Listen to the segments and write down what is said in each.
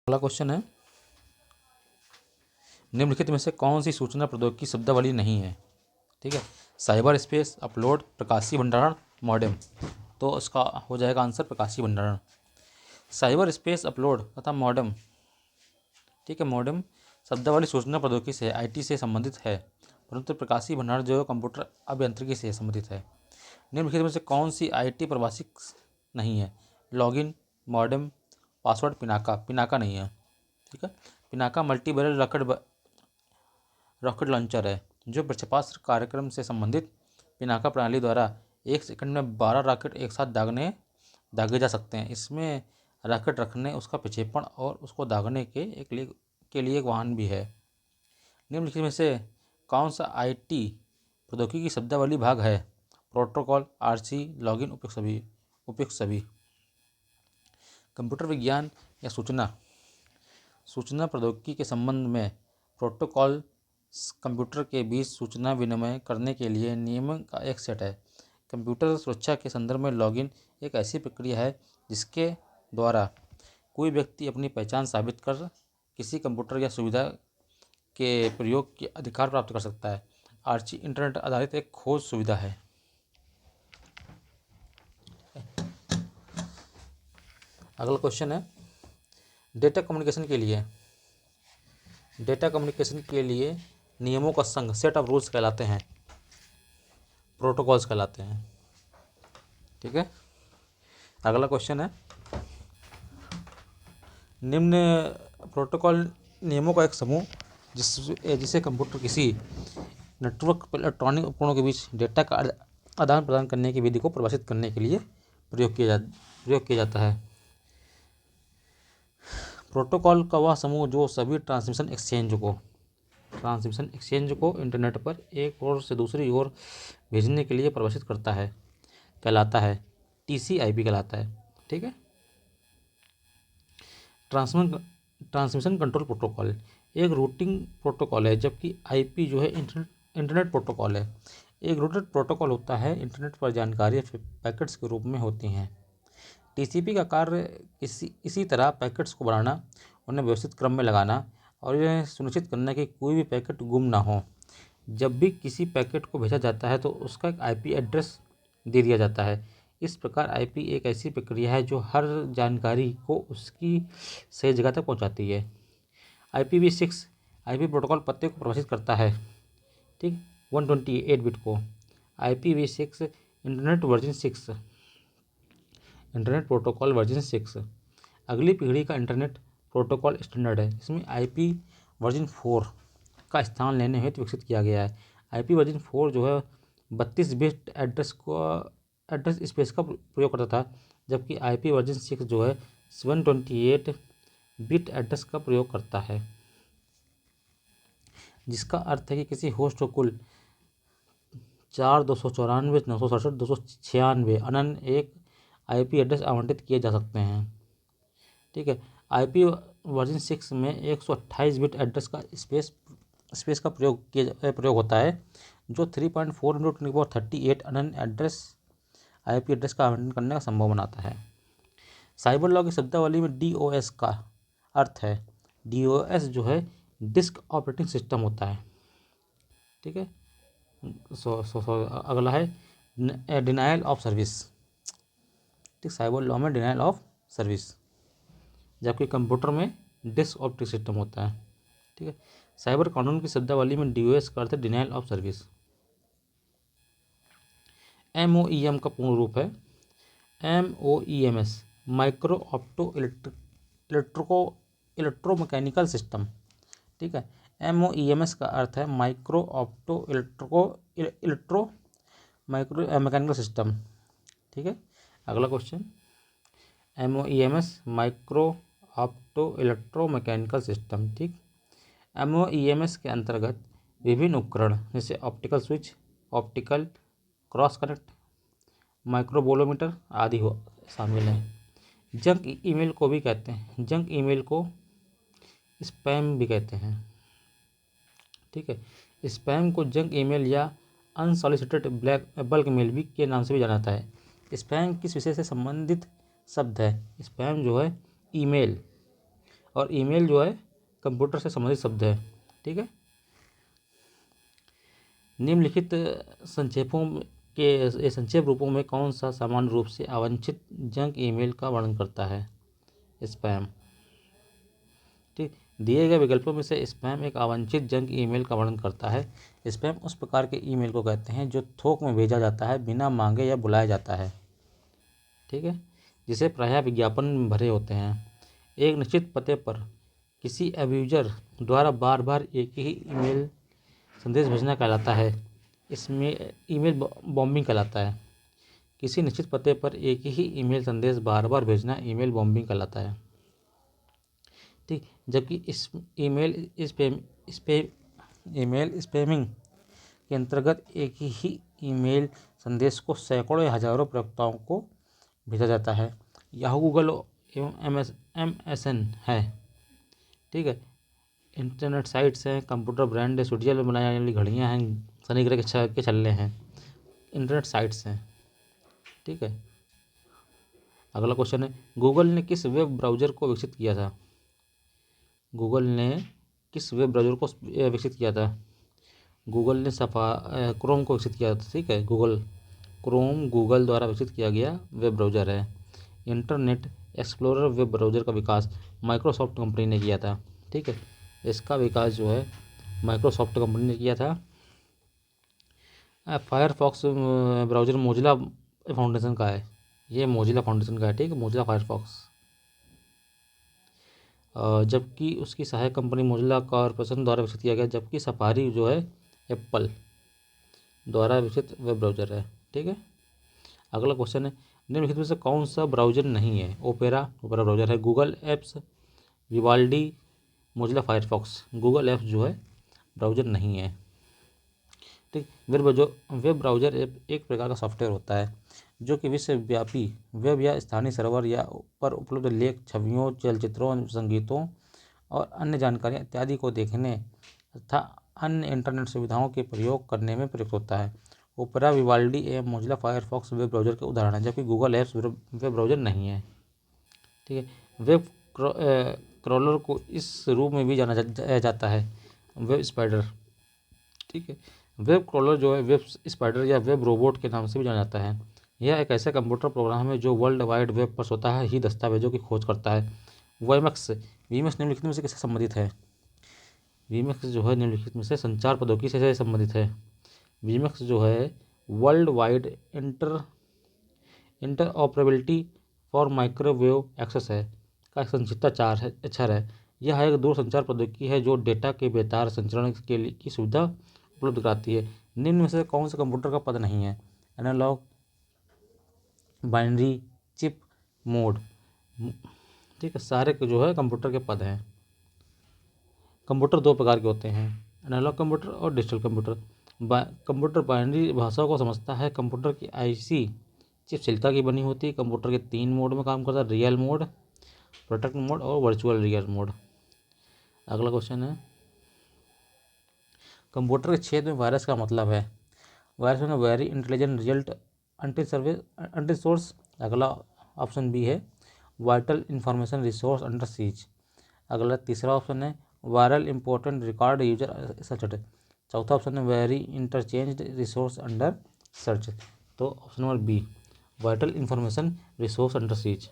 अगला क्वेश्चन है, निम्नलिखित में से कौन सी सूचना प्रौद्योगिकी शब्दावली नहीं है। ठीक है, साइबर स्पेस, अपलोड, प्रकाशीय भंडारण, मॉडेम। तो इसका हो जाएगा आंसर प्रकाशीय भंडारण। साइबर स्पेस, अपलोड तथा मॉडेम, ठीक है, मॉडेम शब्दावली सूचना प्रौद्योगिकी से आईटी से संबंधित है, परंतु प्रकाशीय भंडारण जो है कंप्यूटर अभियांत्रिकी से संबंधित है। निम्नलिखित में से कौन सी आईटी प्रवासी नहीं है। Login, modem, password, Pinaka. Pinaka नहीं है। ठीक है, Pinaka multi barrel rocket launcher है जो प्रक्षेपास्त्र कार्यक्रम से संबंधित। पिनाका प्रणाली द्वारा 1 सेकंड में 12 रॉकेट एक साथ दागे जा सकते हैं। इसमें रॉकेट रखने, उसका प्रक्षेपण और उसको दागने के लिए एक वाहन भी है। निम्नलिखित में से कौन सा आईटी प्रौद्योगिकी की शब्दावली भाग है। प्रोटोकॉल, आरसी, लॉगिन, उपयुक्त सभी। कंप्यूटर विज्ञान या सूचना प्रौद्योगिकी के संबंध में प्रोटोकॉल कंप्यूटर के बीच सूचना विनिमय करने के लिए नियमों का एक सेट है। कंप्यूटर सुरक्षा के संदर्भ में लॉगिन एक ऐसी प्रक्रिया है जिसके द्वारा कोई व्यक्ति अपनी पहचान साबित कर किसी कंप्यूटर या सुविधा के प्रयोग के अधिकार प्राप्त कर सकता है। आर्ची इंटरनेट आधारित एक खोज सुविधा है। अगला क्वेश्चन है, डेटा कम्युनिकेशन के लिए नियमों का संघ सेट ऑफ रूल्स कहलाते हैं, प्रोटोकॉल्स कहलाते हैं। ठीक है, अगला क्वेश्चन है, निम्न प्रोटोकॉल नियमों का एक समूह जिसे कंप्यूटर किसी नेटवर्क पर इलेक्ट्रॉनिक उपकरणों के बीच डेटा का आदान प्रदान करने की विधि को परिभाषित करने के लिए प्रयोग किया जाता है। प्रोटोकॉल का वह समूह जो सभी ट्रांसमिशन एक्सचेंज को इंटरनेट पर एक ओर से दूसरी ओर भेजने के लिए परिभाषित करता है कहलाता है TCP कहलाता है। ठीक है, ट्रांसमिशन कंट्रोल प्रोटोकॉल एक रूटिंग प्रोटोकॉल है, जबकि IP जो है इंटरनेट प्रोटोकॉल है। एक रूटेड प्रोटोकॉल होता है, इंटरनेट पर जानकारी पैकेट्स के रूप में होती हैं। TCP का कार्य इसी तरह पैकेट्स को बढ़ाना, उन्हें व्यवस्थित क्रम में लगाना और यह सुनिश्चित करना कि कोई भी पैकेट गुम ना हो। जब भी किसी पैकेट को भेजा जाता है तो उसका एक IP एड्रेस दे दिया जाता है। इस प्रकार IP एक ऐसी प्रक्रिया है जो हर जानकारी को उसकी सही जगह तक पहुंचाती है। IPv6 IP प्रोटोकॉल पते को परिभाषित करता है। ठीक, 128 बिट को। IPv6 इंटरनेट प्रोटोकॉल वर्जन 6 अगली पीढ़ी का इंटरनेट प्रोटोकॉल स्टैंडर्ड है, जिसमें IP वर्जन 4 का स्थान लेने हेतु विकसित किया गया है। IP वर्जन 4 जो है 32 बिट एड्रेस स्पेस का प्रयोग करता था, जबकि IP वर्जन 6 जो है 128 बिट एड्रेस का प्रयोग करता है, जिसका अर्थ है कि किसी होस्ट को कुल 4 294 967 296 अनन्य एक IP एड्रेस आवंटित किए जा सकते हैं। ठीक है, IP वर्जन 6 में 128 बिट एड्रेस का स्पेस का प्रयोग होता है, जो 3.4 × 1038 अनन्य IP एड्रेस का आवंटन करने का संभव बनाता है। साइबर लॉ की शब्दावली में DOS का अर्थ है, DOS जो है डिस्क ऑपरेटिंग सिस्टम होता है। ठीक है, अगला है डिनायल ऑफ सर्विस। ठीक, साइबर लॉ में डिनायल ऑफ सर्विस, जबकि कंप्यूटर में डिस्क ऑपरेटिंग सिस्टम होता है। ठीक है, साइबर कानून की शब्दावली में DOS का अर्थ है डिनायल ऑफ सर्विस। MOEM का पूर्ण रूप है MOEMS, micro opto electromechanical system. ठीक है, MOEMS का अर्थ है micro opto electro mechanical system. ठीक है, अगला question, MOEMS micro opto electromechanical system. ठीक, MOEMS के अंतर्गत विभिन्न उपकरण जैसे optical switch, optical cross connect, microbolometer आदि शामिल हैं। जंक ईमेल को स्पैम भी कहते हैं। ठीक है, स्पैम को जंक ईमेल या अनसॉलिसिटेड बल्क मेल भी के नाम से भी जाना जाता है। स्पैम किस विषय से संबंधित शब्द है। स्पैम जो है ईमेल और ईमेल जो है कंप्यूटर से संबंधित शब्द है। ठीक है। निम्नलिखित संक्षेपों के संक्षेप रूपों में कौन सा सामान्य रूप से अवांछित जंक ईमेल का वर्णन करता है? स्पैम। ठीक, दिए गए विकल्पों में से स्पैम एक अवांछित जंक ईमेल का वर्णन करता है। स्पैम उस प्रकार के ईमेल को कहते हैं जो थोक में भेजा जाता है बिना मांगे या बुलाया जाता है। ठीक है, जिसे प्रायः विज्ञापन भरे होते हैं। एक निश्चित पते पर किसी अब्यूजर द्वारा बार बार एक ही ईमेल संदेश भेजना कहलाता है। इसमें ईमेल बॉम्बिंग कहलाता है। किसी निश्चित पते पर एक ही ईमेल संदेश बार बार भेजना ईमेल बॉम्बिंग कहलाता है। ठीक, जबकि इस ईमेल स्पैमिंग के अंतर्गत एक ही ईमेल संदेश को सैकड़ों या हजारों प्रयोक्ताओं को भेजा जाता है। याहू, गूगल एवं MSN है। ठीक है, इंटरनेट साइट्स हैं, कंप्यूटर ब्रांड है, स्विट्जरलैंड में बनाई जाने वाली घड़ियाँ हैं, शनि ग्रह के छल्ले हैं, इंटरनेट साइट्स हैं। ठीक है। अगला क्वेश्चन है, गूगल ने किस वेब ब्राउज़र को विकसित किया था? गूगल ने किस वेब ब्राउज़र को विकसित किया था? गूगल ने क्रोम को विकसित किया था। ठीक है, क्रोम गूगल द्वारा विकसित किया गया वेब ब्राउज़र है। इंटरनेट एक्सप्लोरर वेब ब्राउज़र का विकास माइक्रोसॉफ्ट कंपनी ने किया था। ठीक है, इसका विकास जो है माइक्रोसॉफ्ट कंपनी ने किया था। फायरफॉक्स ब्राउज़र मोजिला फाउंडेशन का है। ये मोजिला फाउंडेशन का है। ठीक है, मोजिला फायरफॉक्स। जबकि उसकी सहायक कंपनी मोजिला कॉर्पोरेशन द्वारा विकसित किया गया, जबकि सफारी जो है एप्पल द्वारा विकसित वेब ब्राउज़र है। ठीक है। अगला क्वेश्चन है, निम्नलिखित में से कौन सा ब्राउज़र नहीं है? ओपेरा ब्राउज़र है। Google apps, Vivaldi, Mozilla Firefox. Google apps जो है ब्राउज़र नहीं है। ठीक, वेब ब्राउज़र एक प्रकार का सॉफ्टवेयर होता है जो कि विश्वव्यापी वेब या स्थानीय सर्वर या पर उपलब्ध लेख, छवियों, चलचित्रों, संगीतों और अन्य जानकारियाँ इत्यादि को देखने तथा अन्य इंटरनेट सुविधाओं के प्रयोग करने में प्रयुक्त होता है। ओपेरा, विवाल्डी एवं मोजिला फायरफॉक्स वेब ब्राउज़र के उदाहरण हैं, जबकि गूगल एप्स वेब ब्राउज़र नहीं है। ठीक है, वेब क्रॉलर को इस रूप में भी जाना जाता है, वेब स्पाइडर। ठीक है, वेब क्रॉलर जो है वेब स्पाइडर या वेब रोबोट के नाम से भी जाना जाता है। यह एक ऐसा कंप्यूटर प्रोग्राम है जो वर्ल्ड वाइड वेब पर स्वतः ही दस्तावेजों की खोज करता है। वीएमएक्स निम्नलिखित में से किससे संबंधित है? वीएमएक्स जो है निम्नलिखित में से संचार प्रौद्योगिकी से संबंधित है। वीएमएक्स जो है world wide interoperability for microwave access है का संक्षिप्त अक्षर है। यह एक दूरसंचार प्रौद्योगिकी है जो डेटा के बेतार संचरण के लिए की सुविधा उपलब्ध कराती है। निम्न में से कौन सा कंप्यूटर का पद नहीं है? Analogue, binary, chip, mode. ठीक है, सारे जो है कंप्यूटर के पद हैं। कंप्यूटर दो प्रकार के होते हैं, एनालॉग कंप्यूटर और डिजिटल कंप्यूटर। कंप्यूटर बाइनरी भाषा को समझता है। कंप्यूटर की आईसी चिप सिलिका की बनी होती है। कंप्यूटर के 3 मोड में काम करता है, रियल मोड, प्रोटेक्ट मोड और वर्चुअल रियल मोड। अगला क्वेश्चन है, कंप्यूटर के क्षेत्र में वायरस का मतलब है? वायरस में very intelligent result until source. अगला ऑप्शन बी है vital information resource under siege. अगला तीसरा ऑप्शन है viral important record user search. चौथा ऑप्शन है very interchange resource under search. तो option number B, vital information resource under siege.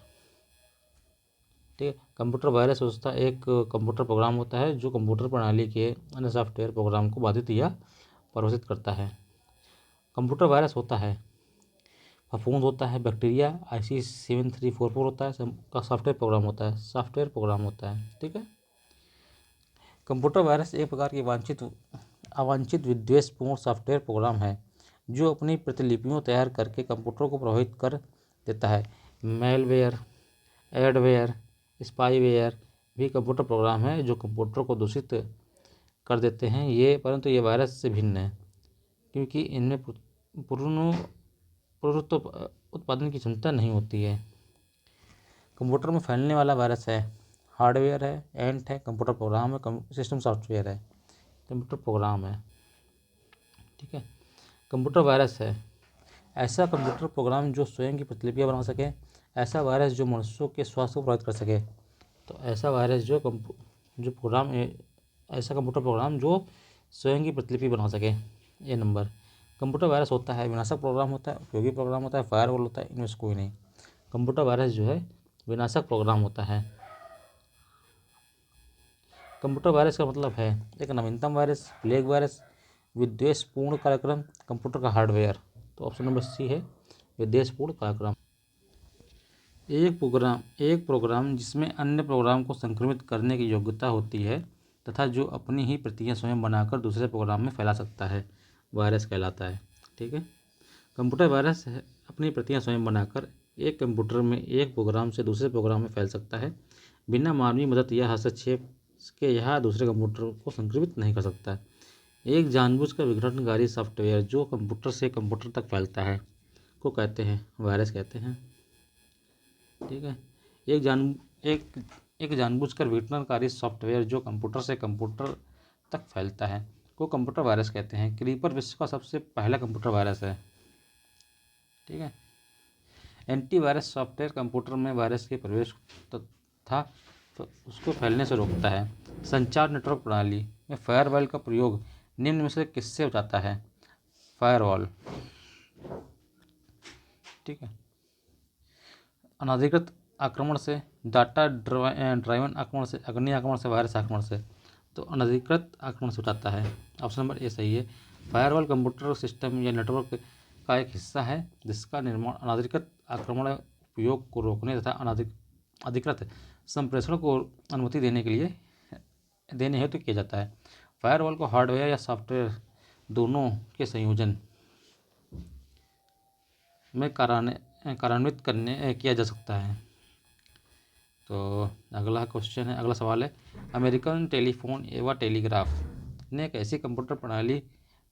ठीक है, कंप्यूटर वायरस व्यवस्था एक कंप्यूटर प्रोग्राम होता है जो कंप्यूटर प्रणाली के अन्य सॉफ्टवेयर प्रोग्राम को बाधित या प्रभावित करता है। कंप्यूटर वायरस होता है, फफूंद होता है, बैक्टीरिया, IC7344 होता है, का सॉफ्टवेयर प्रोग्राम होता है। ठीक है, कंप्यूटर वायरस एक प्रकार की अवांछित विद्वेषपूर्ण सॉफ्टवेयर प्रोग्राम है जो अपनी प्रतिलिपियों तैयार करके कंप्यूटर को प्रभावित कर देता है। मेलवेयर, एडवेयर, स्पाईवेयर भी कंप्यूटर प्रोग्राम है जो कंप्यूटर को दूषित कर देते हैं, परंतु ये वायरस से भिन्न है क्योंकि इनमें उत्पादन की क्षमता नहीं होती है। कंप्यूटर में फैलने वाला वायरस है, हार्डवेयर है, एंट है, कंप्यूटर प्रोग्राम है, सिस्टम सॉफ्टवेयर है, कंप्यूटर प्रोग्राम है। ठीक है, कंप्यूटर वायरस है ऐसा कंप्यूटर प्रोग्राम जो स्वयं की प्रतिलिपियाँ बना सके, ऐसा वायरस जो मनुष्यों के स्वास्थ्य को प्रभावित कर सके। तो ऐसा वायरस जो जो प्रोग्राम ऐसा कंप्यूटर प्रोग्राम जो स्वयं की प्रतिलिपि बना सके। ये नंबर कंप्यूटर वायरस होता है, विनाशक प्रोग्राम होता है, उपयोगी प्रोग्राम होता है, फायरवॉल होता है, इनमें से कोई नहीं। कंप्यूटर वायरस जो है विनाशक प्रोग्राम होता है। कंप्यूटर वायरस का मतलब है एक नवीनतम वायरस, प्लेग वायरस, विद्वेषपूर्ण कार्यक्रम, कंप्यूटर का हार्डवेयर। तो ऑप्शन नंबर सी है विद्वेषपूर्ण कार्यक्रम। एक प्रोग्राम जिसमें अन्य प्रोग्राम को संक्रमित करने की योग्यता होती है तथा जो अपनी ही प्रतियां स्वयं बनाकर दूसरे प्रोग्राम में फैला सकता है, वायरस कहलाता है। ठीक है, कंप्यूटर वायरस अपनी प्रतियां स्वयं बनाकर एक कंप्यूटर में एक प्रोग्राम से दूसरे प्रोग्राम में फैल सकता है, बिना मानवीय मदद या हस्तक्षेप के यह दूसरे कंप्यूटर को संक्रमित नहीं कर सकता। एक जानबूझकर विघटनकारी सॉफ्टवेयर जो कंप्यूटर से कंप्यूटर तक फैलता है को कहते हैं वायरस कहते हैं। ठीक है, एक जान एक एक जानबूझकर विघटनकारी सॉफ्टवेयर जो कंप्यूटर से कंप्यूटर तक फैलता है को कंप्यूटर वायरस कहते हैं। क्रीपर विश्व का सबसे पहला कंप्यूटर वायरस है। ठीक है, एंटीवायरस सॉफ्टवेयर कंप्यूटर में वायरस के प्रवेश तथा उसको फैलने से रोकता है। संचार नेटवर्क प्रणाली में फायरवॉल का प्रयोग निम्न में से किससे हो जाता है? फायरवॉल। ठीक है, अनाधिकृत आक्रमण से, डाटा ड्राइवन आक्रमण से, अग्नि आक्रमण से, वायरस आक्रमण से। तो अनाधिकृत आक्रमण से हो जाता है। ऑप्शन नंबर ए सही है। फायरवॉल कंप्यूटर सिस्टम या नेटवर्क का एक हिस्सा है जिसका निर्माण अनाधिकृत आक्रमण उपयोग को रोकने तथा अधिकृत संप्रेषण को अनुमति देने हेतु किया जाता है। फायरवॉल को हार्डवेयर या सॉफ्टवेयर दोनों के संयोजन में कार्यान्वित किया जा सकता है। तो अगला क्वेश्चन है, अगला सवाल है, अमेरिकन टेलीफोन एवं टेलीग्राफ ने एक ऐसी कंप्यूटर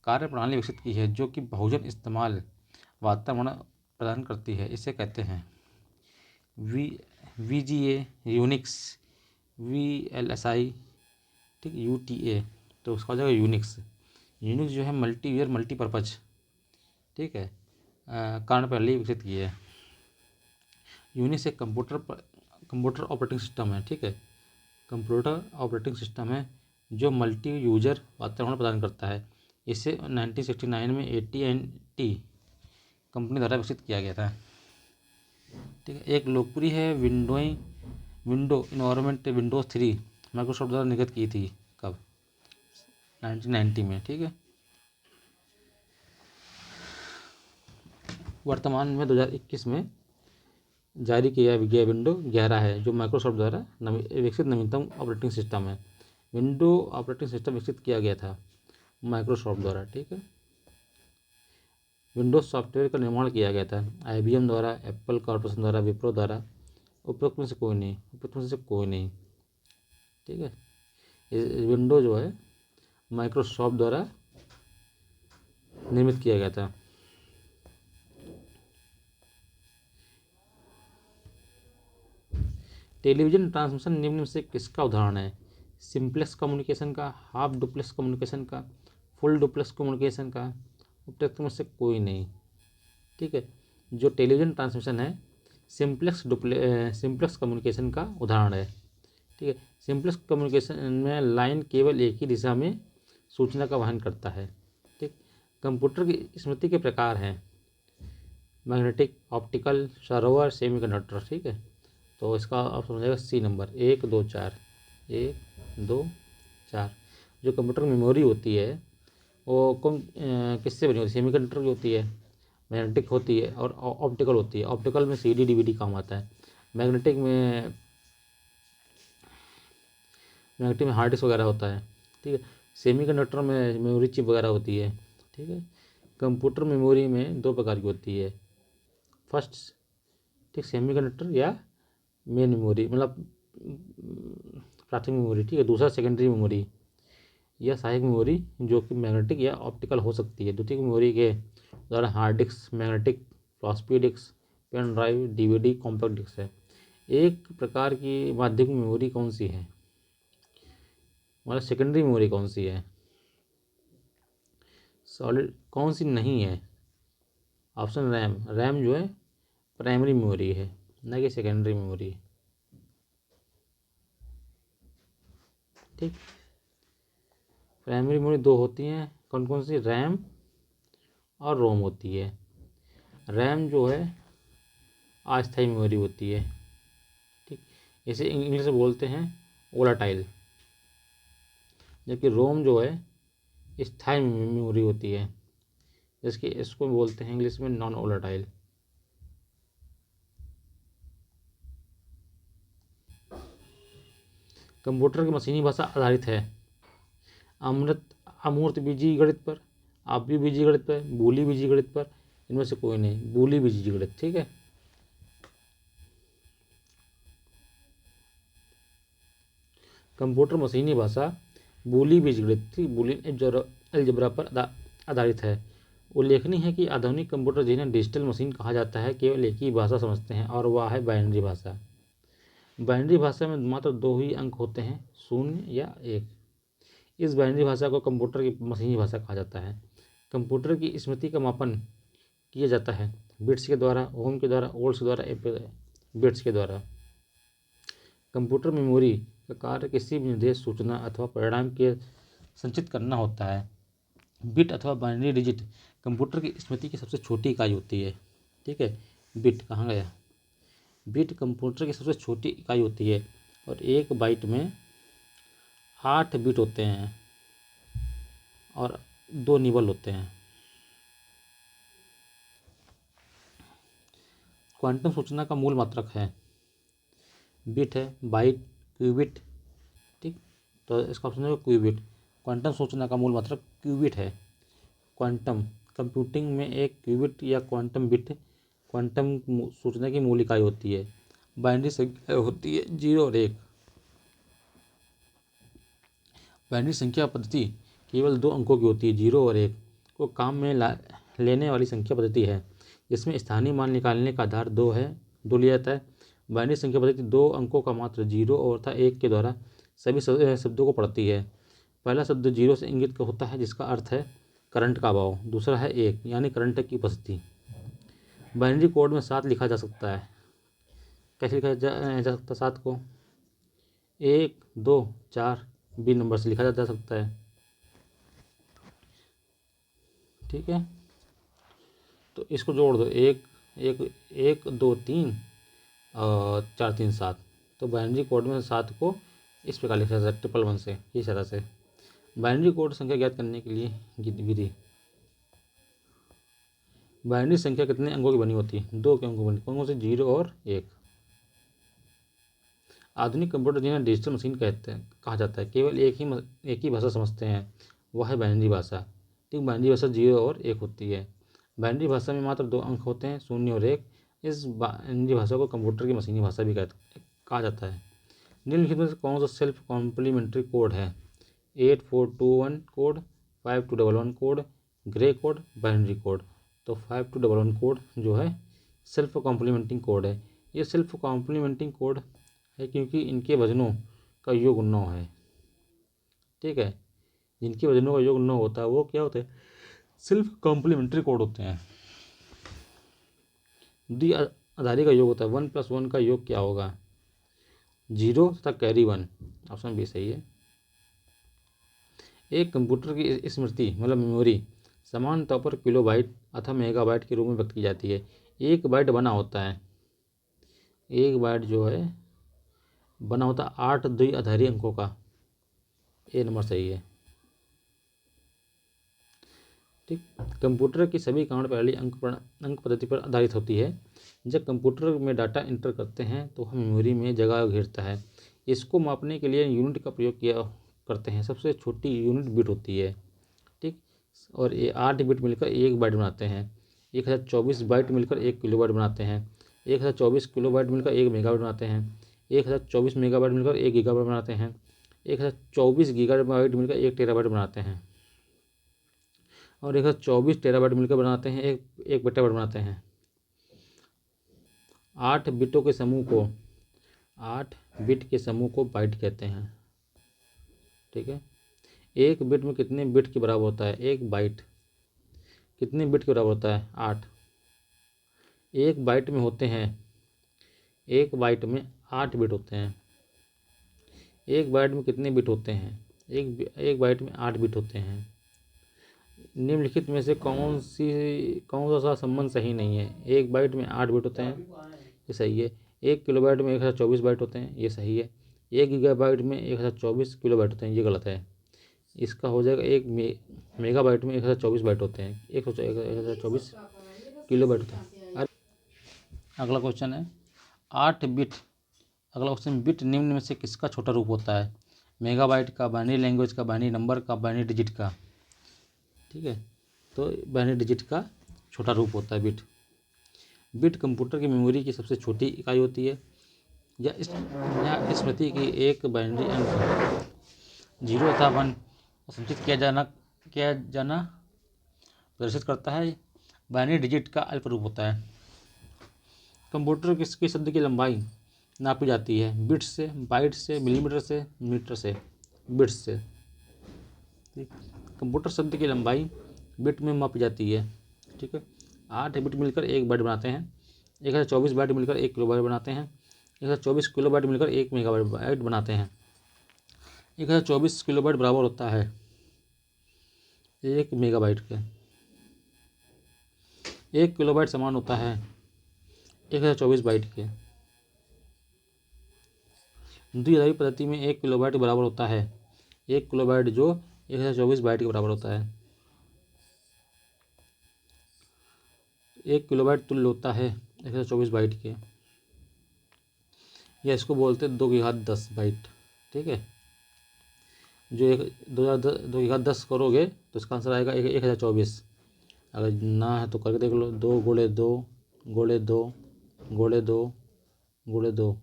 कार्य प्रणाली विकसित की है जो कि बहुजन इस्तेमाल वातावरण प्रदान करती है। इसे कहते हैं VGA, यूनिक्स, VLSI, ठीक, UTA। तो उसका हो जाएगा यूनिक्स। यूनिक्स जो है मल्टीवेयर मल्टीपर्पज, ठीक है, कारण प्रणाली विकसित की है। यूनिक्स एक कंप्यूटर ऑपरेटिंग सिस्टम है। ठीक है, कंप्यूटर ऑपरेटिंग सिस्टम है जो मल्टी यूजर वातावरण प्रदान करता है। इसे 1969 में AT&T कंपनी द्वारा विकसित किया गया था। ठीक है, एक लोकप्रिय है विंडो इन्वायरमेंट विंडोज 3 माइक्रोसॉफ्ट द्वारा निर्गत की थी। कब? 1990 में। ठीक है, वर्तमान में 2021 में जारी किया गया विंडो 11 है जो माइक्रोसॉफ्ट द्वारा विकसित नवीनतम ऑपरेटिंग सिस्टम है। विंडो ऑपरेटिंग सिस्टम विकसित किया गया था माइक्रोसॉफ्ट द्वारा। ठीक है, विंडोज सॉफ्टवेयर का निर्माण किया गया था IBM द्वारा, एप्पल कॉर्पोरेशन द्वारा, विप्रो द्वारा। उपरोक्त में से कोई नहीं। ठीक है, विंडो जो है माइक्रोसॉफ्ट द्वारा निर्मित किया गया था। टेलीविजन ट्रांसमिशन निम्न में से किसका उदाहरण है? सिंप्लेक्स कम्युनिकेशन का, हाफ डुप्लेक्स कम्युनिकेशन का, फुल डुप्लेक्स कम्युनिकेशन का। उपरोक्त में से कोई नहीं। ठीक है, जो टेलीविजन ट्रांसमिशन है सिंप्लेक्स कम्युनिकेशन का उदाहरण है। ठीक है, सिंप्लेक्स कम्युनिकेशन में लाइन केवल एक ही दिशा में सूचना का वहन करता है। ठीक, कंप्यूटर की स्मृति के प्रकार हैं मैग्नेटिक, ऑप्टिकल, सर्वर, सेमीकंडक्टर। ठीक है, तो इसका ऑप्शन हो जाएगा सी नंबर 1 2 4। 1 2 4। जो कंप्यूटर मेमोरी होती है वो किससे बनी होती है? सेमीकंडक्टर की होती है, मैग्नेटिक होती है और ऑप्टिकल होती है। ऑप्टिकल में CD DVD काम आता है। मैग्नेटिक में हार्ड डिस्क वगैरह होता है। ठीक है, सेमीकंडक्टर में मेमोरी चिप वगैरह होती है। ठीक है, कंप्यूटर मेमोरी में 2 प्रकार की होती है। फर्स्ट, ठीक, सेमीकंडक्टर या मेन मेमोरी, मतलब प्राथमिक मेमोरी। ठीक है, दूसरा सेकेंडरी मेमोरी या सहायक मेमोरी जो कि मैग्नेटिक या ऑप्टिकल हो सकती है। द्वितीयक मेमोरी के द्वारा hard disk, magnetic, floppy disk, pen drive, DVD, compact disk है। एक प्रकार की माध्यमिक मेमोरी कौन सी है? मतलब सेकेंडरी मेमोरी कौन सी है? सॉलिड कौन सी नहीं है? ऑप्शन रैम जो है प्राइमरी मेमोरी है, ना कि सेकेंडरी मेमोरी। ठीक। प्राइमरी मेमोरी दो होती हैं, कौन कौन सी? रैम और रोम होती है। रैम जो है अस्थायी मेमोरी होती है, ठीक, इसे इंग्लिश में बोलते हैं वोलाटाइल। जबकि रोम जो है स्थायी मेमोरी होती है, जिसकी इसको बोलते हैं इंग्लिश में नॉन वोलाटाइल। कंप्यूटर की मशीनी भाषा आधारित है अमूर्त बीजी गणित पर, आपसी बीजी गणित पर, बूली बीजी गणित पर, इनमें से कोई नहीं, बूली बीजी गणित, ठीक है। कंप्यूटर मशीनी भाषा बूली बीजगणित थी, बूलियन अलजेब्रा पर आधारित है। उल्लेखनीय है कि आधुनिक कंप्यूटर जिन्हें डिजिटल मशीन कहा जाता है केवल एक ही भाषा समझते हैं और वह है बाइनरी भाषा। बाइनरी भाषा में मात्र दो ही अंक होते हैं, 0 या 1। इस बाइनरी भाषा को कंप्यूटर की मशीनी भाषा कहा जाता है। कंप्यूटर की स्मृति का मापन किया जाता है बिट्स के द्वारा, ओम के द्वारा, वोल्ट्स के द्वारा, बिट्स के द्वारा। कंप्यूटर मेमोरी का कार्य किसी भी निर्देश, सूचना अथवा परिणाम के संचित करना होता है। बिट अथवा बाइनरी डिजिट कंप्यूटर की स्मृति की सबसे छोटी इकाई होती है, ठीक है। बिट कहाँ गया? बिट कंप्यूटर की सबसे छोटी इकाई होती है और एक बाइट में 8 बिट होते हैं और 2 निबल होते हैं। क्वांटम सूचना का मूल मात्रक है बिट है, बाइट, क्यूबिट, ठीक। तो इसका ऑप्शन है क्यूबिट। क्वांटम सूचना का मूल मात्रक क्यूबिट है। क्वांटम कंप्यूटिंग में एक क्यूबिट या क्वांटम बिट क्वांटम सूचना की मूल इकाई होती है। बाइनरी संख्या होती है 0 और 1। बाइनरी संख्या पद्धति केवल 2 अंकों की होती है, 0 और 1 को काम में लेने वाली संख्या पद्धति है, जिसमें स्थानीय मान निकालने का आधार 2 लिया जाता है। बाइनरी संख्या पद्धति 2 अंकों का मात्र 0 और 1 के द्वारा सभी शब्दों को पढ़ती है। पहला शब्द 0 से इंगित होता है, जिसका अर्थ है करंट का अभाव। दूसरा है 1 यानी करंट की उपस्थिति। बाइनरी कोड में 7 लिखा जा सकता है। कैसे लिखा जा सकता है 7 को? 1, 2, 4 बी नंबर से लिखा जा सकता है, ठीक है। तो इसको जोड़ दो, 1 2 3 और 4 3 7। तो बाइनरी कोड में 7 को इस प्रकार लिखा जाता है, 1 1 से, इस तरह से। बाइनरी कोड संख्या ज्ञात करने के लिए विधि। बाइनरी संख्या कितने अंकों की बनी होती है? 2 के अंकों की बनी, कौन कौन से? 0 और 1। आधुनिक कंप्यूटर जिन्हें डिजिटल मशीन कहा जाता है केवल एक ही भाषा समझते हैं, वह है बाइनरी भाषा, ठीक। बाइनरी भाषा 0 और 1 होती है। बाइनरी भाषा में मात्र 2 अंक होते हैं, 0 और 1। इस बाइनरी भाषा को कंप्यूटर की मशीनी भाषा भी कहा जाता है। निम्नलिखित में से कौन सा सेल्फ कॉम्प्लीमेंट्री कोड है? 8421 code, 5211 code, grey code, binary code. तो 5211 कोड जो है सेल्फ कॉम्प्लीमेंटिंग कोड है। ये सेल्फ कॉम्प्लीमेंटिंग कोड है क्योंकि इनके वजनों का योग 9 है, ठीक है। जिनके वजनों का योग 9 होता है वो क्या होते हैं? सिर्फ कॉम्प्लीमेंट्री कोड होते हैं। द्विआधारी का योग होता है, 1 + 1 का योग क्या होगा? 0 तथा कैरी 1। ऑप्शन बी सही है। एक कंप्यूटर की स्मृति मतलब मेमोरी समान तौर पर किलोबाइट अथवा मेगाबाइट के रूप में व्यक्त की जाती है। 1 बाइट बना होता है, 1 बाइट जो है बना होता 8 द्विआधारी अंकों का। ए नंबर सही है, ठीक। कंप्यूटर की सभी कार्य प्रणाली अंक पद्धति पर आधारित होती है। जब कंप्यूटर में डाटा इंटर करते हैं तो वह मेमोरी में जगह घेरता है। इसको मापने के लिए यूनिट का प्रयोग किया करते हैं। सबसे छोटी यूनिट बिट होती है, ठीक। और ये 8 बिट मिलकर 1 बाइट बनाते हैं। 1024 बाइट मिलकर 1 किलोबाइट बनाते हैं। 1024 किलोबाइट मिलकर 1 मेगाबाइट बनाते हैं। 1024 मेगाबाइट मिलकर 1 गीगाबाइट बनाते हैं। 1024 गीगाबाइट मिलकर 1 टेराबाइट बनाते हैं। और 124 टेराबाइट मिलकर बनाते हैं एक पेटाबाइट बनाते हैं। 8 बिटों के समूह को 8 बिट के समूह को बाइट कहते हैं, ठीक है। एक बिट में कितने बिट के बराबर होता है? एक बाइट कितने बिट के बराबर होता है? 8। एक बाइट में होते हैं, एक बाइट में 8 बिट होते हैं। एक बाइट में कितने बिट होते हैं? एक बाइट में 8 बिट होते हैं। निम्नलिखित में से कौन सा संबंध सही नहीं है? एक बाइट में 8 बिट होते हैं, ये सही है। 1 किलोबाइट में 1024 बाइट होते हैं, ये सही है। 1 गीगाबाइट में 1024 किलोबाइट होते हैं, ये गलत है। इसका हो जाएगा 1 मेगाबाइट में 1024 बाइट होते हैं, 1024 किलोबाइट होते हैं। अगला क्वेश्चन है 8 बिट। अगला क्वेश्चन, बिट निम्न में से किसका छोटा रूप होता है? मेगाबाइट का, बाइनरी लैंग्वेज का, बाइनरी नंबर का, बाइनरी डिजिट का। ठीक है, तो बाइनरी डिजिट का छोटा रूप होता है बिट। बिट कंप्यूटर की मेमोरी की सबसे छोटी इकाई होती है। या स्मृति की एक बाइनरी अंक 0 तथा 1 संचित किया जाना प्रदर्शित करता है। बाइनरी डिजिट का अल्प रूप होता है। कंप्यूटर किसके शब्द की लंबाई नापी जाती है? बिट्स से, बाइट से, मिलीमीटर से, मीटर से? बिट्स से। ठीक, कंप्यूटर शब्द की लंबाई बिट में मापी जाती है। ठीक है, 8 बिट मिलकर 1 बाइट बनाते हैं। 1024 बाइट मिलकर 1 किलोबाइट बनाते हैं। 1024 किलोबाइट मिलकर 1 मेगाबाइट बनाते हैं। 1024 किलोबाइट बराबर होता है 1 मेगाबाइट के। 1 किलोबाइट समान होता है 1024 बाइट के। द्विआधारी पद्धति में 1 किलोबाइट बराबर होता है 1 किलोबाइट, जो 1024 बाइट के बराबर होता है। 1 किलोबाइट तुल्य होता है 1024 बाइट के, या इसको बोलते हैं 2 की घात 10 बाइट। ठीक है, जो 2 की घात 10 करोगे तो इसका आंसर आएगा 1024। अगर ना है तो करके देख लो। 2 × 2 × 2 × 2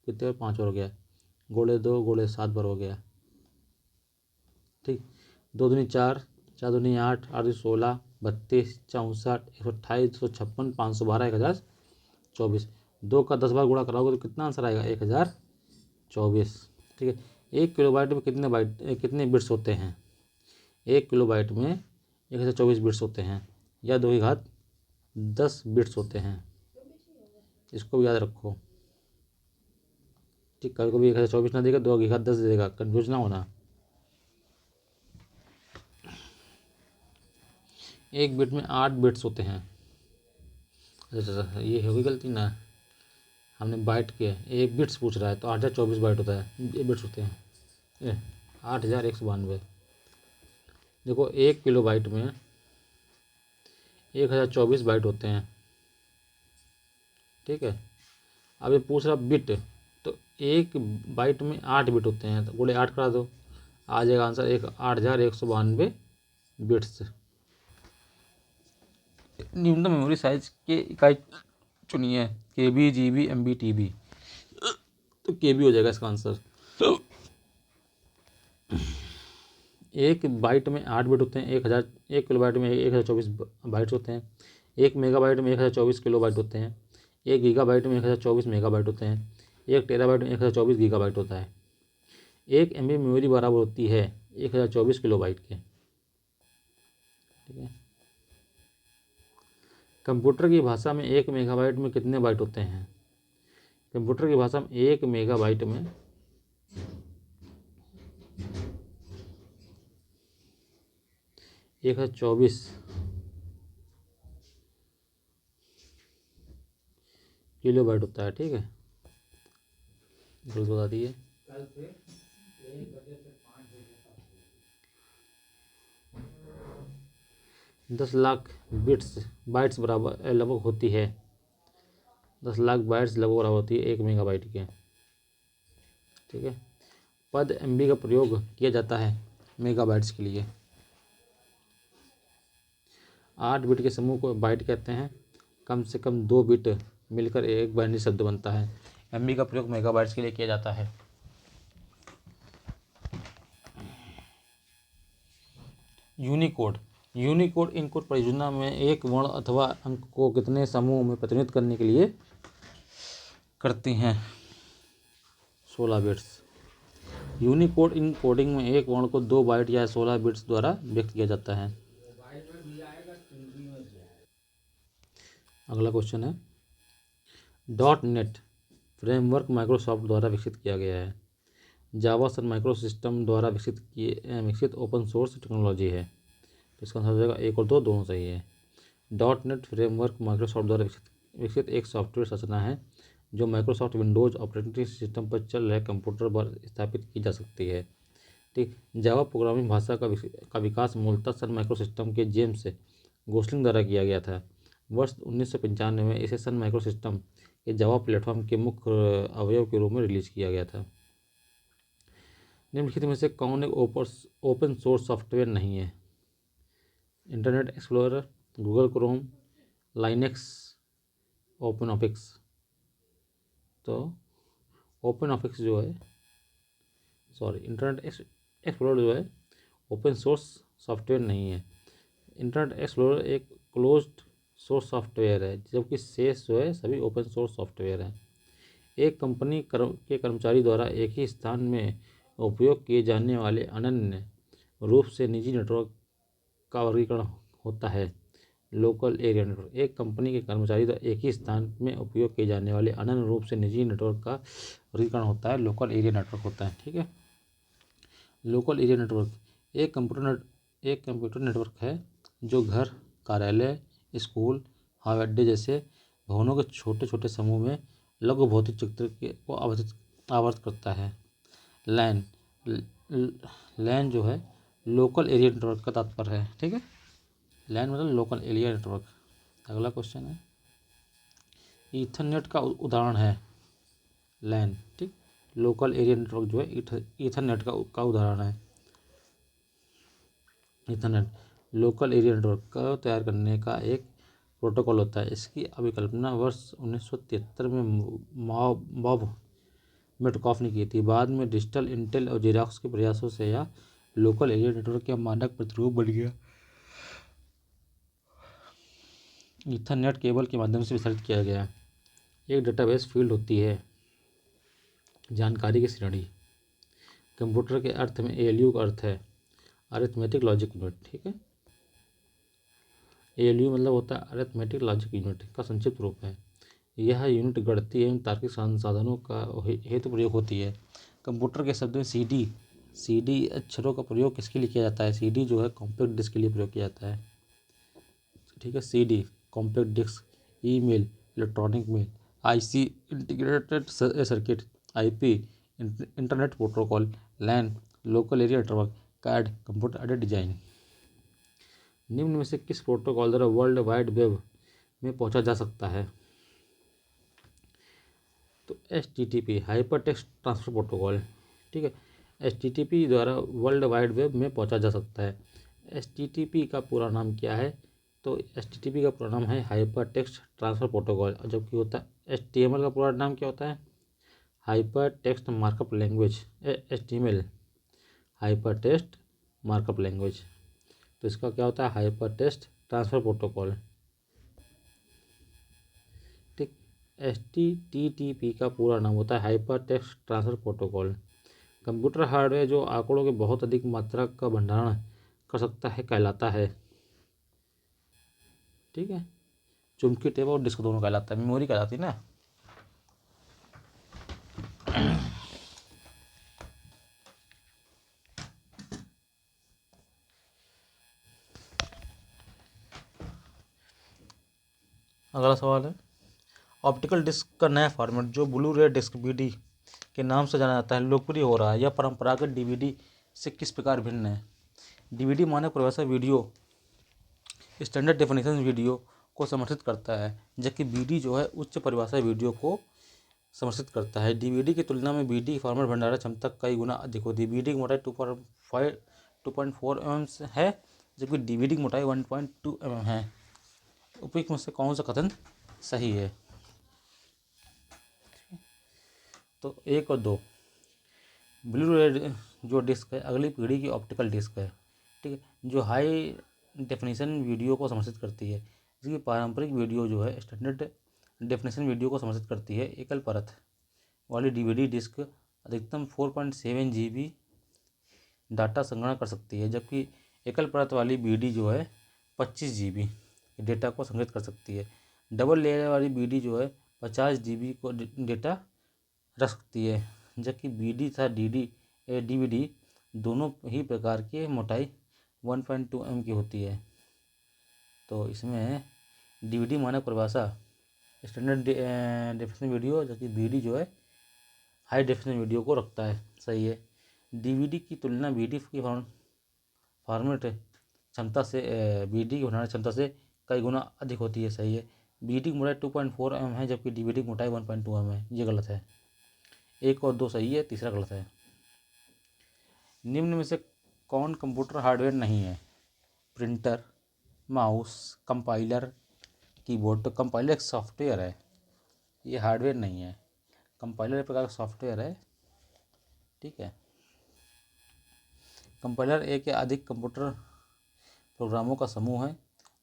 कितने 5 हो गया। 2 × 2 × 7 बार हो गया। ठीक, 2 दूनी 4, 4 दूनी 8, 8 दूनी 16, 32, 64, 128, 256, 512, 1024। 2 का 10 बार गुणा कराओगे तो कितना आंसर आएगा? 1024। ठीक है, 1 किलोबाइट में कितने बिट्स होते हैं? 1 किलोबाइट में 1024 बिट्स होते हैं, या 2 की घात 10 बिट्स होते हैं। इसको भी याद रखो। ठीक, कभी कभी 1024 ना देगा, 2 की घात 10 देगा, कन्फ्यूज ना होना। एक बिट में 8 बिट्स होते हैं। अच्छा, ये होगी गलती ना, हमने बाइट किया है, एक बिट्स पूछ रहा है तो 8024 बाइट होता है, ये बिट्स होते हैं। ये 8192। देखो 1 किलोबाइट में 1024 बाइट होते हैं। ठीक है, अब ये पूछ रहा बिट, तो 1 बाइट में 8 बिट होते हैं, तो बोले 8 करा दो, आ जाएगा आंसर 8192 बिट्स। न्यूनतम मेमोरी साइज के इकाई चुनिए, KB, GB, MB, TB। तो KB हो जाएगा इसका आंसर। 1 बाइट में 8 बिट होते हैं। 1 किलोबाइट में 1024 बाइट्स होते हैं। 1 मेगाबाइट में 1024 किलोबाइट होते हैं। 1 गीगाबाइट में 1024 मेगाबाइट होते हैं। 1 टेराबाइट में 1024 गीगाबाइट होता है। 1 MB मेमोरी बराबर होती है 1024 किलोबाइट के। ठीक है, कंप्यूटर की भाषा में 1 मेगाबाइट में कितने बाइट होते हैं? कंप्यूटर की भाषा में 1 मेगाबाइट में 1024 किलोबाइट होता है। ठीक है, बता दिए। 10 लाख बाइट्स बराबर लगभग होती है 10 लाख बाइट्स लगभग बराबर होती है 1 मेगाबाइट के। ठीक है, पद MB का प्रयोग किया जाता है मेगाबाइट्स के लिए। 8 बिट के समूह को बाइट कहते हैं। कम से कम 2 बिट मिलकर एक बाइनरी शब्द बनता है। MB का प्रयोग मेगाबाइट्स के लिए किया जाता है। यूनिकोड इनकोड परियोजना में एक वर्ण अथवा अंक को कितने समूह में प्रतिनिधित्व करने के लिए करते हैं? 16 बिट्स। यूनिकोड इनकोडिंग में एक वर्ण को 2 बाइट या 16 बिट्स द्वारा व्यक्त किया जाता है। अगला क्वेश्चन है .NET फ्रेमवर्क माइक्रोसॉफ्ट द्वारा विकसित किया गया है। जावा सन माइक्रो सिस्टम द्वारा विकसित ओपन सोर्स टेक्नोलॉजी है। तो इसका आंसर हो जाएगा 1 और 2 दोनों सही है। .NET फ्रेमवर्क माइक्रोसॉफ्ट द्वारा विकसित एक सॉफ्टवेयर संरचना है जो माइक्रोसॉफ्ट विंडोज ऑपरेटिंग सिस्टम पर चल रहे कंप्यूटर पर स्थापित की जा सकती है। ठीक, जावा प्रोग्रामिंग भाषा का विकास मूलतः सन माइक्रो सिस्टम के जेम्स गोसलिंग द्वारा किया गया था। वर्ष 1995 में इसे सन माइक्रो सिस्टम के जावा प्लेटफॉर्म के मुख्य अवयव के रूप में रिलीज किया गया था। निम्नलिखित में से कौन एक ओपन सोर्स सॉफ्टवेयर नहीं है? Internet explorer, Google Chrome, Linux, open office. तो ओपन ऑफिस जो है इंटरनेट एक्सप्लोरर जो है ओपन सोर्स सॉफ्टवेयर नहीं है। इंटरनेट एक्सप्लोरर एक क्लोज्ड सोर्स सॉफ्टवेयर है, जबकि शेष जो है सभी ओपन सोर्स सॉफ्टवेयर हैं। एक कंपनी के कर्मचारी द्वारा एक ही स्थान में उपयोग किए जाने वाले अनन्य रूप से निजी नेटवर्क का वर्गीकरण होता है लोकल एरिया नेटवर्क। एक कंपनी के कर्मचारी द्वारा एक ही स्थान में उपयोग किए जाने वाले अनन्य रूप से निजी नेटवर्क का वर्गीकरण होता है लोकल एरिया नेटवर्क होता है। ठीक है, लोकल एरिया नेटवर्क एक कंप्यूटर नेटवर्क है जो घर, कार्यालय, स्कूल, हवाई अड्डे जैसे भवनों के छोटे छोटे समूह में लघु भौतिक चित्र को आवर्त करता है। लैन लैन जो है लोकल एरिया नेटवर्क का तात्पर्य है। ठीक है, लैन मतलब लोकल एरिया नेटवर्क। अगला क्वेश्चन है, ईथरनेट का उदाहरण है लैन। ठीक, लोकल एरिया नेटवर्क जो है ईथरनेट का उदाहरण है। ईथरनेट लोकल एरिया नेटवर्क का तैयार करने का एक प्रोटोकॉल होता है। इसकी अभिकल्पना वर्ष 1973 में बॉब मेटकॉफ ने की थी। बाद में डिजिटल इंटेल और जेरॉक्स के प्रयासों से यह लोकल एरिया नेटवर्क का मानक प्रतिरूप बन गया। ईथरनेट केबल के माध्यम से वितरित किया गया। एक डेटाबेस फील्ड होती है जानकारी की श्रेणी। कंप्यूटर के अर्थ में ALU का अर्थ है अरिथमेटिक लॉजिक यूनिट। ठीक है, ALU मतलब होता है अरिथमेटिक लॉजिक यूनिट का संक्षिप्त रूप है। यह यूनिट गणितीय एवं तार्किक संसाधनों का हेतु प्रयोग होती है। कंप्यूटर के शब्द में CD अक्षरों का प्रयोग किसके लिए किया जाता है? CD जो है कॉम्पैक्ट डिस्क के लिए प्रयोग किया जाता है। ठीक है, CD compact disc, email, electronic mail, IC integrated circuit, IP internet protocol, LAN local area network, CAD computer aided design. निम्न में से किस प्रोटोकॉल द्वारा वर्ल्ड वाइड वेब में पहुंचा जा सकता है? तो HTTP hyper text transfer protocol. ठीक है, HTTP द्वारा वर्ल्ड वाइड वेब में पहुंचा जा सकता है। HTTP का पूरा नाम क्या है? तो HTTP का पूरा नाम है हाइपर टेक्स्ट ट्रांसफर प्रोटोकॉल, जबकि होता है HTML का पूरा नाम क्या होता है? Hyper text markup language. HTML hyper text markup language. तो इसका क्या होता है? Hyper text transfer protocol. ठीक, HTTP का पूरा नाम होता है hyper text transfer protocol. Computer hardware जो आंकड़ों के बहुत अधिक मात्रा का भंडारण कर सकता है कहलाता है। ठीक है, चुंबकीय टेप और डिस्क दोनों कहलाता है, मेमोरी कहलाती है ना। अगला सवाल है, ऑप्टिकल डिस्क का नया फॉर्मेट जो ब्लू रे डिस्क BD के नाम से जाना जाता है लोकप्रिय हो रहा है। यह परंपरागत DVD से किस प्रकार भिन्न है? DVD मानक परिभाषा वीडियो स्टैंडर्ड डेफिनेशन वीडियो को समर्थित करता है, जबकि BD जो है उच्च परिभाषा वीडियो को समर्थित करता है। DVD की तुलना में BD फॉर्मेट भंडारण क्षमता कई गुना अधिक होती है। BD की मोटाई 2.4 mm है, जबकि DVD की मोटाई 1.2 mm है। उपयुक्त में से कौन सा कथन सही है? तो 1 और 2। ब्लू रे जो डिस्क है अगली पीढ़ी की ऑप्टिकल डिस्क है। ठीक है, जो हाई डेफिनेशन वीडियो को समर्थित करती है, जबकि पारंपरिक वीडियो जो है स्टैंडर्ड डेफिनेशन वीडियो को समर्थित करती है। एकल परत वाली DVD डिस्क अधिकतम 4.7 GB डाटा संग्रहण कर सकती है, जबकि एकल परत वाली BD जो है 25 GB डेटा को संग्रहित कर सकती है। डबल लेयर वाली BD जो है 50 GB को डेटा रख सकती है, जबकि BD तथा DD DVD दोनों ही प्रकार की मोटाई 1.2 mm की होती है। तो इसमें DVD मानक परिभाषा स्टैंडर्ड डेफिनेशन वीडियो, जबकि BD जो है हाई डेफिनेशन वीडियो को रखता है। सही है। DVD की तुलना BD की फॉर्मेट क्षमता से BD की भंडारण क्षमता से कई गुना अधिक होती है। सही है। BD की मोटाई 2.4 mm है, जबकि DVD की मोटाई 1.2 mm है। ये गलत है। 1 और 2 सही है, तीसरा गलत है। निम्न में से कौन कंप्यूटर हार्डवेयर नहीं है? Printer, mouse, compiler, keyboard. तो कंपाइलर एक सॉफ्टवेयर है, ये हार्डवेयर नहीं है। कंपाइलर एक प्रकार का सॉफ्टवेयर है। ठीक है। कंपाइलर एक या अधिक कंप्यूटर प्रोग्रामों का समूह है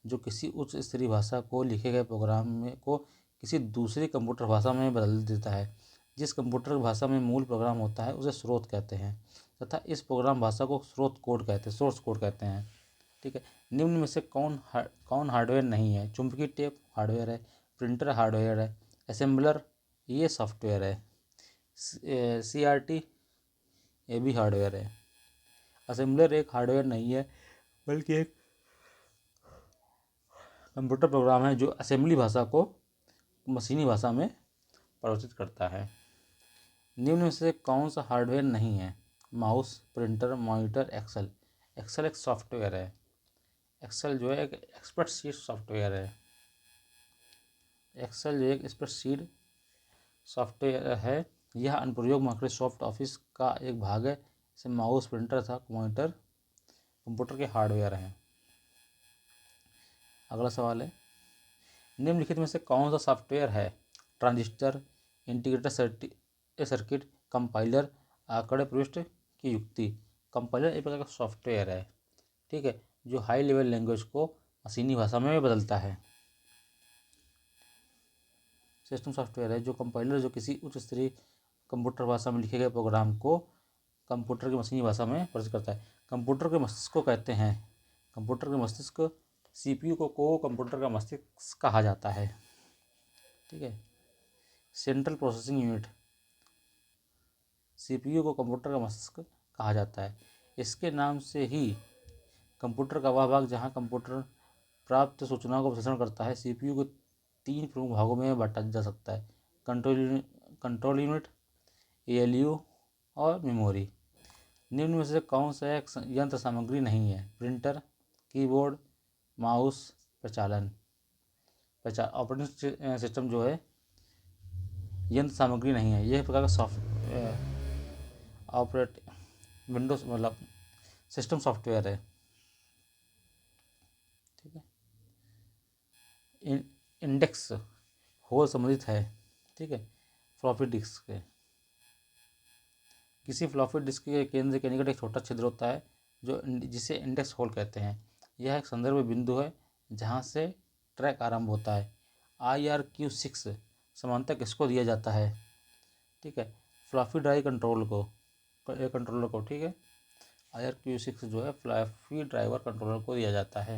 जो किसी उच्च स्तरीय भाषा को लिखे गए प्रोग्राम में को किसी दूसरी कंप्यूटर भाषा में बदल देता है। जिस कंप्यूटर भाषा में मूल प्रोग्राम होता है उसे स्रोत कहते हैं तथा इस प्रोग्राम भाषा को स्रोत कोड कहते हैं, सोर्स कोड कहते हैं। ठीक है। निम्न में से कौन हार्डवेयर नहीं है? चुंबकीय टेप हार्डवेयर है, प्रिंटर हार्डवेयर है, असेंबलर ये सॉफ्टवेयर है, CRT ये भी हार्डवेयर है। असेंबलर एक हार्डवेयर नहीं है बल्कि एक कंप्यूटर प्रोग्राम है जो असेंबली भाषा को मशीनी भाषा में परिवर्तित करता है। निम्न में से कौन सा हार्डवेयर नहीं है? Mouse, printer, monitor, Excel. Excel एक सॉफ्टवेयर है। एक्सेल जो है एक स्प्रेडशीट सॉफ्टवेयर है। एक्सेल जो एक स्प्रेडशीट सॉफ्टवेयर है। यह अनुप्रयोग माइक्रोसॉफ्ट ऑफिस का एक भाग है। इसे माउस, प्रिंटर तथा मॉनिटर कंप्यूटर के हार्डवेयर हैं। अगला सवाल है, निम्नलिखित में से कौन सा सॉफ्टवेयर है? ट्रांजिस्टर, इंटीग्रेटेड सर्किट, कंपाइलर, आंकड़े प्रविष्ट की युक्ति। कंपाइलर एक प्रकार का सॉफ्टवेयर है, ठीक है, जो हाई लेवल लैंग्वेज को मशीनी भाषा में बदलता है। सिस्टम सॉफ्टवेयर है जो कंपाइलर जो किसी उच्च स्तरीय कंप्यूटर भाषा में लिखे गए प्रोग्राम को कंप्यूटर की मशीनी भाषा में परिवर्तित करता है। कंप्यूटर के मस्तिष्क को कहते हैं, कंप्यूटर के मस्तिष्क CPU को कंप्यूटर का मस्तिष्क कहा जाता है। ठीक है। सेंट्रल प्रोसेसिंग यूनिट, CPU को कंप्यूटर का मस्तिष्क कहा जाता है। इसके नाम से ही कंप्यूटर का वह भाग जहां कंप्यूटर प्राप्त सूचनाओं का विश्लेषण करता है CPU को 3 प्रमुख भागों में बांटा जा सकता है: कंट्रोल यूनिट, ALU और मेमोरी। निम्न में से कौन सा एक यंत्र सामग्री नहीं है? प्रिंटर, कीबोर्ड, माउस, प्रचालन। ऑपरेटिंग सिस्टम जो है यंत्र सामग्री नहीं है, यह प्रकार का सॉफ्ट ऑपरेट विंडोज मतलब सिस्टम सॉफ्टवेयर है। ठीक है। इंडेक्स होल संबंधित है, ठीक है, फ्लॉपी डिस्क के। किसी फ्लॉपी डिस्क के केंद्र के निकट एक छोटा छिद्र होता है जो जिसे इंडेक्स होल कहते हैं। यह एक संदर्भ बिंदु है जहां से ट्रैक आरंभ होता है। IRQ6 समानतः किसको दिया जाता है? ठीक है, फ्लॉपी ड्राइव कंट्रोलर को। ठीक है, IRQ6 जो है फ्लॉपी ड्राइवर कंट्रोलर को दिया जाता है।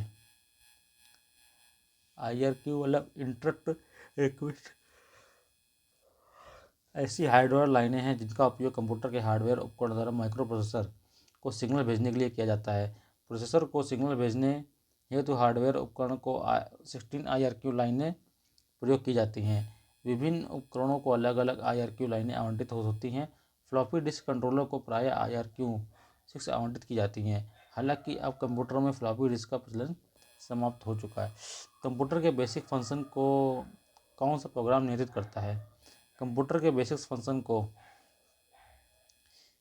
IRQ मतलब इंटरप्ट रिक्वेस्ट ऐसी हार्डवेयर लाइनें हैं जिनका उपयोग कंप्यूटर के हार्डवेयर उपकरण द्वारा माइक्रो प्रोसेसर को सिग्नल भेजने के लिए किया जाता है। प्रोसेसर को सिग्नल भेजने हेतु हार्डवेयर उपकरण को 16 IRQ लाइनें प्रयोग की जाती हैं। विभिन्न उपकरणों को अलग अलग IRQ लाइनें आवंटित होती हैं। फ्लॉपी डिस्क कंट्रोलर को प्रायः IRQ6 आवंटित की जाती हैं। हालांकि अब कंप्यूटरों में फ्लॉपी डिस्क का प्रचलन समाप्त हो चुका है। कंप्यूटर के बेसिक फंक्शन को कौन सा प्रोग्राम नियंत्रित करता है? कंप्यूटर के बेसिक फंक्शन को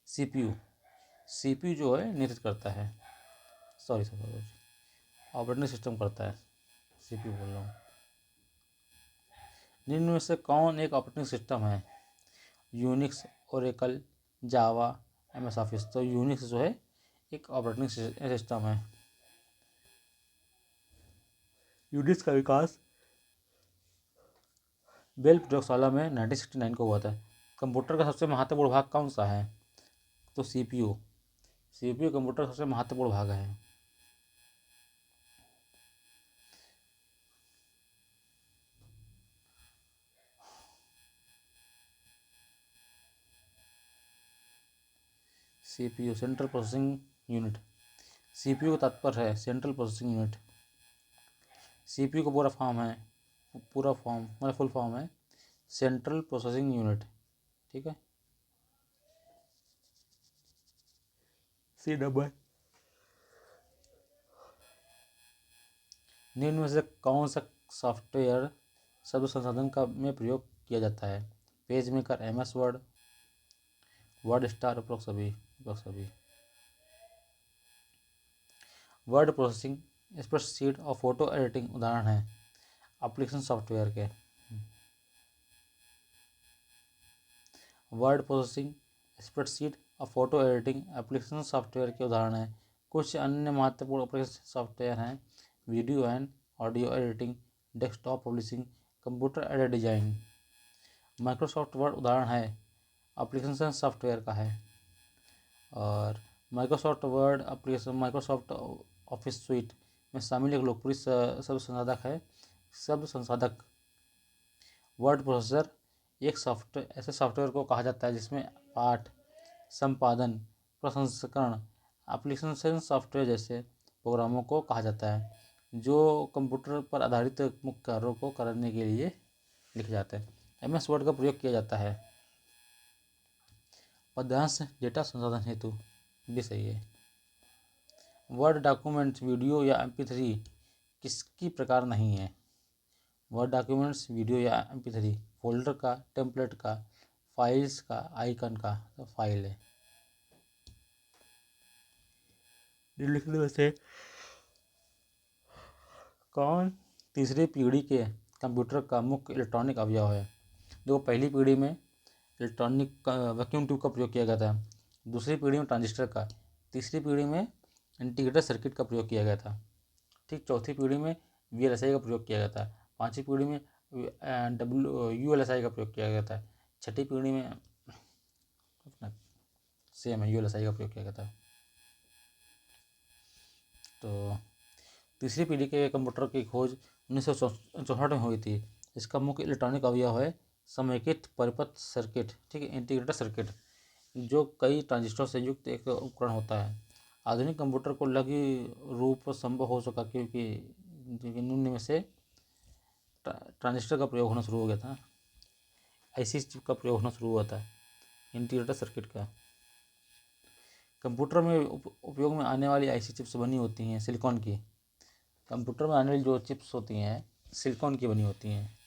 CPU जो है नियंत्रित करता है। सॉरी ऑपरेटिंग सिस्टम करता है, CPU बोल रहा हूँ। निम्न में से कौन एक ऑपरेटिंग सिस्टम है? यूनिक्स, ओरेकल, जावा, MS ऑफिस। तो यूनिक्स जो है एक ऑपरेटिंग सिस्टम है। यूनिक्स का विकास बेल प्रयोगशाला में 1969 को हुआ था। कंप्यूटर का सबसे महत्वपूर्ण भाग कौन सा है? तो CPU कंप्यूटर का सबसे महत्वपूर्ण भाग है। CPU central processing unit. CPU का तात्पर्य है सेंट्रल प्रोसेसिंग यूनिट। CPU का पूरा फॉर्म मतलब फुल फॉर्म है सेंट्रल प्रोसेसिंग यूनिट। ठीक है। C number. निम्न में से कौन सा सॉफ्टवेयर शब्द संसाधन का में प्रयोग किया जाता है? Page maker, MS word, word star, उपरोक्त सभी। वर्ड प्रोसेसिंग, स्प्रेडशीट और फोटो एडिटिंग उदाहरण हैं एप्लीकेशन सॉफ्टवेयर के। वर्ड प्रोसेसिंग, स्प्रेडशीट और फोटो एडिटिंग एप्लीकेशन सॉफ्टवेयर के उदाहरण हैं। कुछ अन्य महत्वपूर्ण एप्लीकेशन सॉफ्टवेयर हैं video and audio editing, desktop publishing, computer aided design. Microsoft word उदाहरण है एप्लीकेशन सॉफ्टवेयर का है। और Microsoft word application Microsoft office sweet में शामिल एक लोकप्रिय शब्द संसाधक। वर्ड प्रोसेसर एक सॉफ्टवेयर ऐसे सॉफ्टवेयर को कहा जाता है जिसमें पाठ, संपादन, प्रसंस्करण, एप्लीकेशन सॉफ्टवेयर जैसे प्रोग्रामों को कहा जाता है जो कंप्यूटर पर आधारित मुख्य कार्यों को करने के लिए लिखे जाते हैं। MS वर्ड का प्रयोग किया जाता है पद्यांश डेटा संसाधन हेतु, भी सही है। वर्ड डॉक्यूमेंट वीडियो या MP3 किसकी प्रकार नहीं है? वर्ड डॉक्यूमेंट्स वीडियो या MP3 फोल्डर का, टेम्पलेट का, फाइल्स का, आइकन का, तो फाइल है। लिखने में से कौन तीसरी पीढ़ी के कंप्यूटर का मुख्य इलेक्ट्रॉनिक अवयव है? जो पहली पीढ़ी में इलेक्ट्रॉनिक वैक्यूम ट्यूब का प्रयोग किया गया था, दूसरी पीढ़ी में ट्रांजिस्टर का, तीसरी पीढ़ी में इंटीग्रेटेड सर्किट का प्रयोग किया गया था। ठीक, चौथी पीढ़ी में VLSI का प्रयोग किया गया था, पांचवी पीढ़ी में ULSI का प्रयोग किया गया था, छठी पीढ़ी में सेम है ULSI का प्रयोग किया गया था। तो तीसरी पीढ़ी के कंप्यूटर की खोज 1964 में हुई थी। इसका मुख्य इलेक्ट्रॉनिक अवयव है समेकित परिपथ सर्किट। ठीक है, इंटीग्रेटेड सर्किट जो कई ट्रांजिस्टर से युक्त एक उपकरण होता है। आधुनिक कंप्यूटर को लघु रूप संभव हो सका क्योंकि निम्न में से ट्रांजिस्टर का प्रयोग होना शुरू हो गया था, IC चिप का प्रयोग होना शुरू हुआ था, इंटीग्रेटेड सर्किट का। कंप्यूटर में उपयोग में आने वाली IC चिप्स बनी होती हैं सिलिकॉन की। कंप्यूटर में आने वाली जो चिप्स होती हैं सिलिकॉन की बनी होती हैं।